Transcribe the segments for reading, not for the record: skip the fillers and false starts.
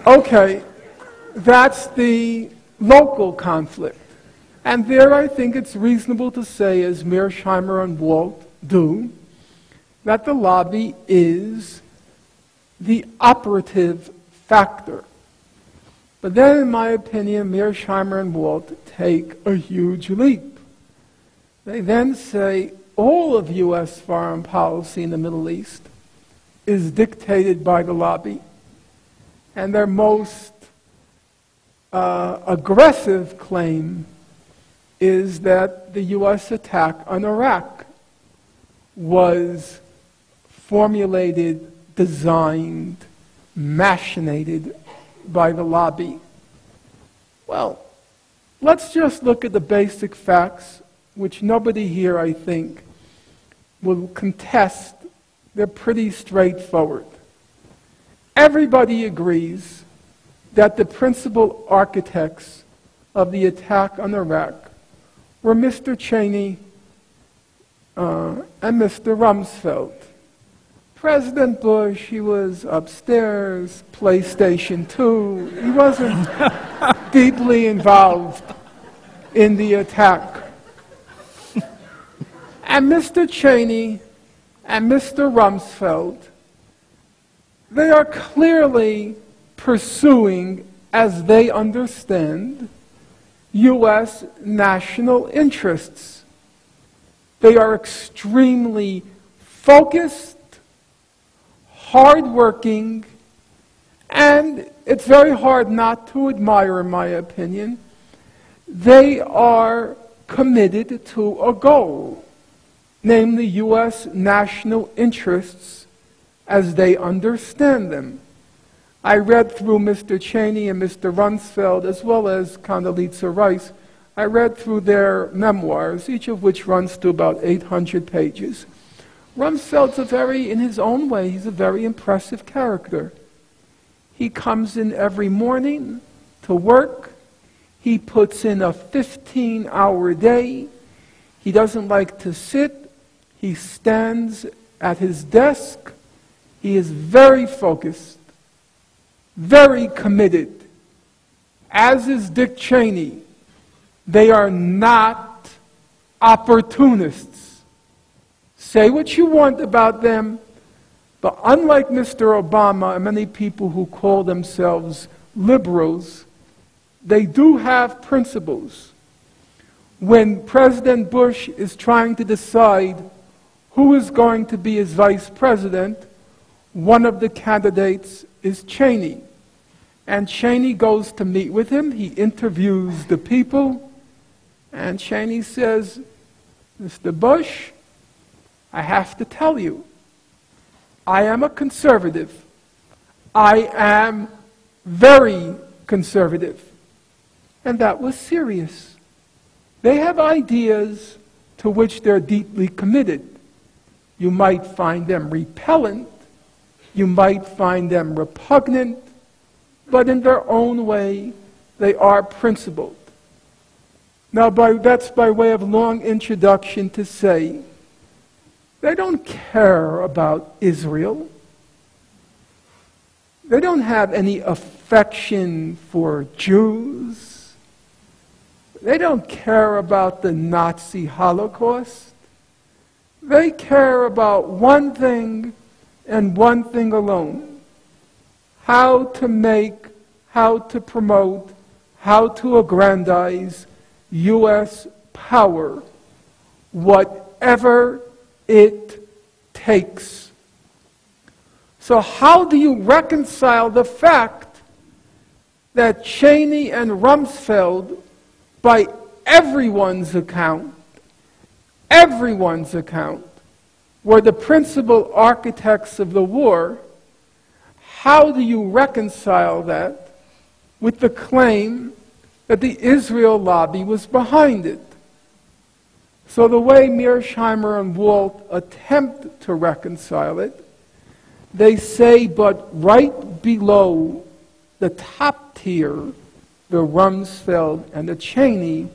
Okay, that's the local conflict. And there I think it's reasonable to say, as Mearsheimer and Walt do, that the lobby is the operative factor. But then, in my opinion, Mearsheimer and Walt take a huge leap. They then say all of U.S. foreign policy in the Middle East is dictated by the lobby. And their most aggressive claim is that the U.S. attack on Iraq was formulated, designed, machinated by the lobby. Well, let's just look at the basic facts, which nobody here, I think, will contest. They're pretty straightforward. Everybody agrees that the principal architects of the attack on Iraq were Mr. Cheney and Mr. Rumsfeld. President Bush, he was upstairs, PlayStation 2. He wasn't deeply involved in the attack. And Mr. Cheney and Mr. Rumsfeld, they are clearly pursuing, as they understand, U.S. national interests. They are extremely focused, hardworking, and it's very hard not to admire, in my opinion. They are committed to a goal, namely U.S. national interests as they understand them. I read through Mr. Cheney and Mr. Rumsfeld, as well as Condoleezza Rice. I read through their memoirs, each of which runs to about 800 pages. Rumsfeld's in his own way, he's a very impressive character. He comes in every morning to work. He puts in a 15-hour day. He doesn't like to sit. He stands at his desk. He is very focused, very committed, as is Dick Cheney. They are not opportunists. Say what you want about them, but unlike Mr. Obama and many people who call themselves liberals, they do have principles. When President Bush is trying to decide who is going to be his vice president, one of the candidates is Cheney. And Cheney goes to meet with him. He interviews the people. And Cheney says, Mr. Bush, I have to tell you, I am a conservative. I am very conservative. And that was serious. They have ideas to which they're deeply committed. You might find them repellent. You might find them repugnant. But in their own way, they are principled. Now, that's by way of long introduction to say, they don't care about Israel. They don't have any affection for Jews. They don't care about the Nazi Holocaust. They care about one thing and one thing alone: how to make, how to promote, how to aggrandize U.S. power, whatever it takes. So how do you reconcile the fact that Cheney and Rumsfeld, by everyone's account, were the principal architects of the war? How do you reconcile that with the claim that the Israel lobby was behind it? So the way Mearsheimer and Walt attempt to reconcile it, they say, but right below the top tier, the Rumsfeld and the Cheney,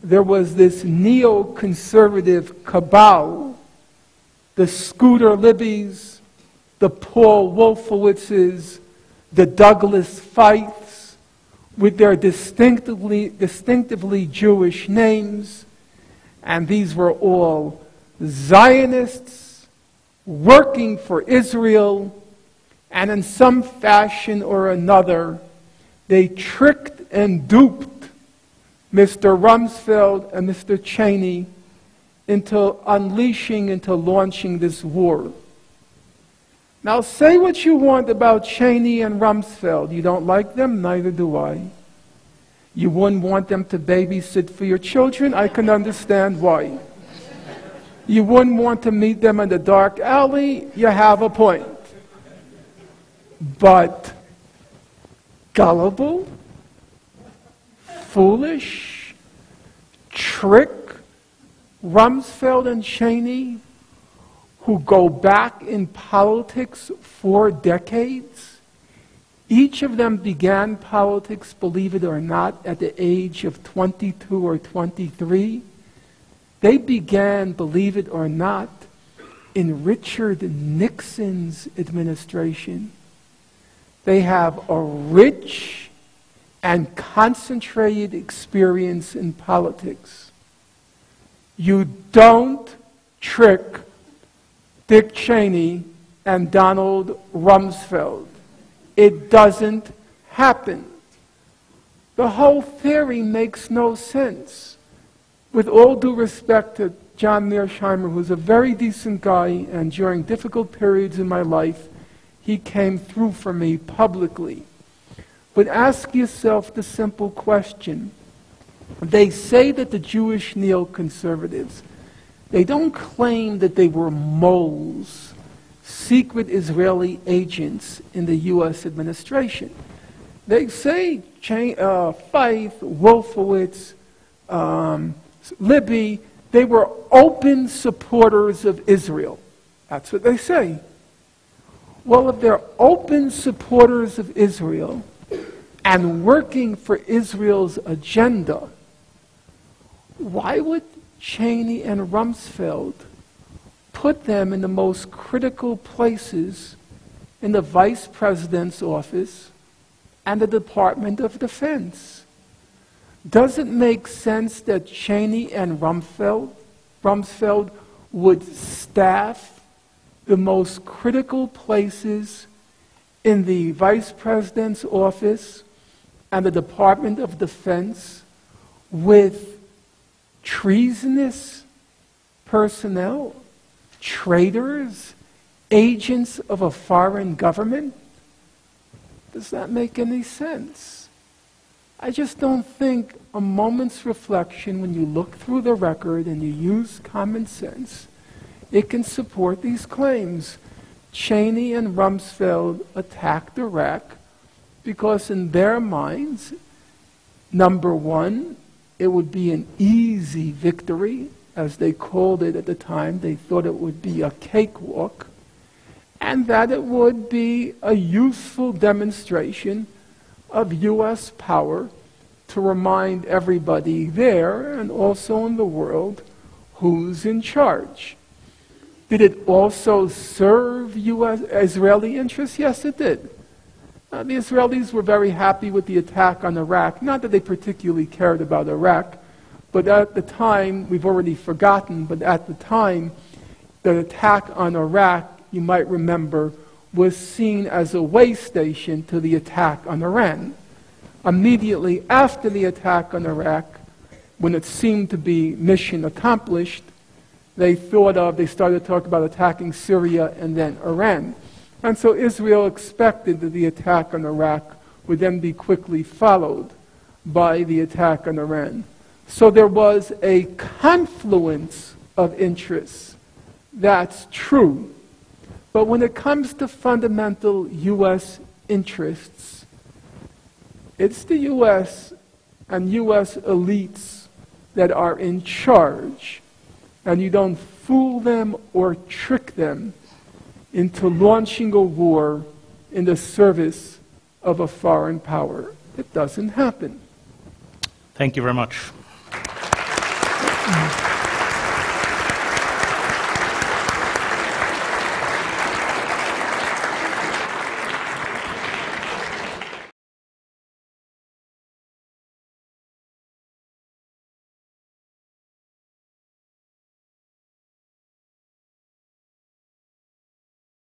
there was this neoconservative cabal, the Scooter Libbies, the Paul Wolfowitzes, the Douglas Feiths, with their distinctively Jewish names, and these were all Zionists working for Israel, and in some fashion or another, they tricked and duped Mr. Rumsfeld and Mr. Cheney into unleashing, into launching this war. Now, say what you want about Cheney and Rumsfeld. You don't like them? Neither do I. You wouldn't want them to babysit for your children? I can understand why. You wouldn't want to meet them in the dark alley? You have a point. But gullible, foolish, trick Rumsfeld and Cheney, who go back in politics 4 decades. Each of them began politics, believe it or not, at the age of 22 or 23. They began, believe it or not, in Richard Nixon's administration. They have a rich and concentrated experience in politics. You don't trick Dick Cheney and Donald Rumsfeld. It doesn't happen. The whole theory makes no sense. With all due respect to John Mearsheimer, who's a very decent guy, and during difficult periods in my life, he came through for me publicly. But ask yourself the simple question. They say that the Jewish neoconservatives, they don't claim that they were moles, secret Israeli agents in the U.S. administration. They say Feith, Wolfowitz, Libby, they were open supporters of Israel. That's what they say. Well, if they're open supporters of Israel and working for Israel's agenda, why would Cheney and Rumsfeld put them in the most critical places in the Vice President's office and the Department of Defense? Does it make sense that Cheney and Rumsfeld would staff the most critical places in the Vice President's office and the Department of Defense with treasonous personnel, traitors, agents of a foreign government? Does that make any sense? I just don't think a moment's reflection, when you look through the record and you use common sense, it can support these claims. Cheney and Rumsfeld attacked Iraq because in their minds, number one, it would be an easy victory, as they called it at the time. They thought it would be a cakewalk, and that it would be a useful demonstration of U.S. power to remind everybody there and also in the world who's in charge. Did it also serve U.S. Israeli interests? Yes, it did. The Israelis were very happy with the attack on Iraq. Not that they particularly cared about Iraq, but at the time, we've already forgotten, but at the time, the attack on Iraq, you might remember, was seen as a way station to the attack on Iran. Immediately after the attack on Iraq, when it seemed to be mission accomplished, they started talking about attacking Syria and then Iran. And so Israel expected that the attack on Iraq would then be quickly followed by the attack on Iran. So there was a confluence of interests. That's true. But when it comes to fundamental U.S. interests, it's the U.S. and U.S. elites that are in charge. And you don't fool them or trick them into launching a war in the service of a foreign power. It doesn't happen. Thank you very much.